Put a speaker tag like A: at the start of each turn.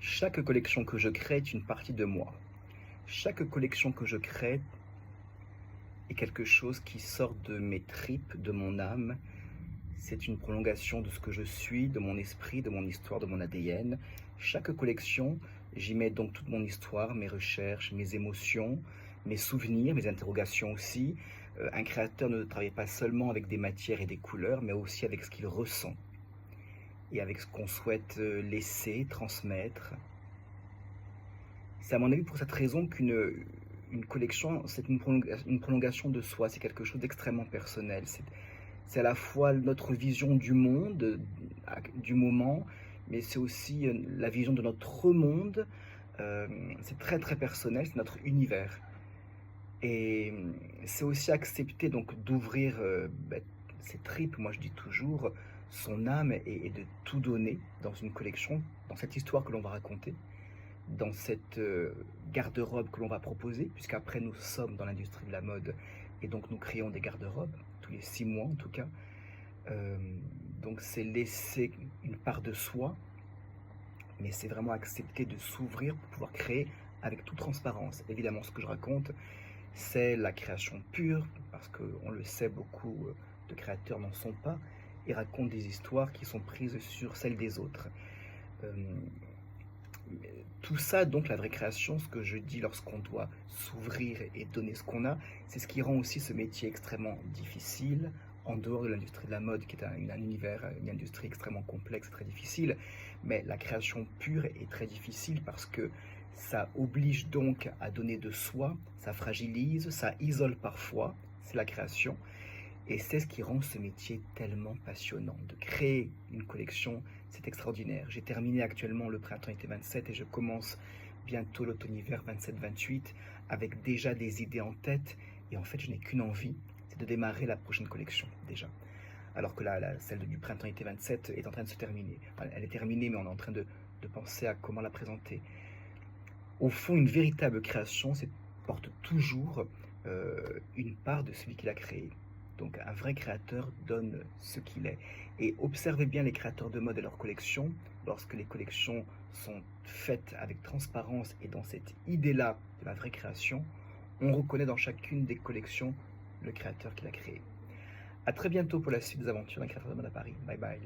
A: Chaque collection que je crée est une partie de moi. Chaque collection que je crée est quelque chose qui sort de mes tripes, de mon âme. C'est une prolongation de ce que je suis, de mon esprit, de mon histoire, de mon ADN. Chaque collection, j'y mets donc toute mon histoire, mes recherches, mes émotions, mes souvenirs, mes interrogations aussi. Un créateur ne travaille pas seulement avec des matières et des couleurs, mais aussi avec ce qu'il ressent et avec ce qu'on souhaite laisser, transmettre. C'est à mon avis pour cette raison qu'une collection, c'est une prolongation de soi, c'est quelque chose d'extrêmement personnel. C'est à la fois notre vision du monde, du moment, mais c'est aussi la vision de notre monde. C'est très très personnel, c'est notre univers. Et c'est aussi accepter donc d'ouvrir ses tripes, moi je dis toujours, son âme et de tout donner dans une collection, dans cette histoire que l'on va raconter dans cette garde-robe que l'on va proposer, puisqu'après nous sommes dans l'industrie de la mode et donc nous créons des garde-robes, tous les 6 mois en tout cas. Euh, donc c'est laisser une part de soi, mais c'est vraiment accepter de s'ouvrir pour pouvoir créer avec toute transparence. Évidemment, ce que je raconte, c'est la création pure, parce qu'on le sait, beaucoup de créateurs n'en sont pas, et racontent des histoires qui sont prises sur celles des autres. Euh, Tout ça, donc la vraie création, ce que je dis lorsqu'on doit s'ouvrir et donner ce qu'on a, c'est ce qui rend aussi ce métier extrêmement difficile, en dehors de l'industrie de la mode, qui est un univers, une industrie extrêmement complexe, très difficile. Mais la création pure est très difficile parce que ça oblige donc à donner de soi, ça fragilise, ça isole parfois, c'est la création. Et c'est ce qui rend ce métier tellement passionnant. De créer une collection, c'est extraordinaire. J'ai terminé actuellement le printemps-été 27 et je commence bientôt l'automne-hiver 27-28 avec déjà des idées en tête. Et en fait, je n'ai qu'une envie, c'est de démarrer la prochaine collection déjà. Alors que celle du printemps-été 27 est en train de se terminer. Enfin, elle est terminée, mais on est en train de penser à comment la présenter. Au fond, une véritable création porte toujours une part de celui qui l'a créé. Donc un vrai créateur donne ce qu'il est. Et observez bien les créateurs de mode et leurs collections. Lorsque les collections sont faites avec transparence et dans cette idée-là de la vraie création, on reconnaît dans chacune des collections le créateur qui l'a créé. A très bientôt pour la suite des aventures d'un créateur de mode à Paris. Bye bye.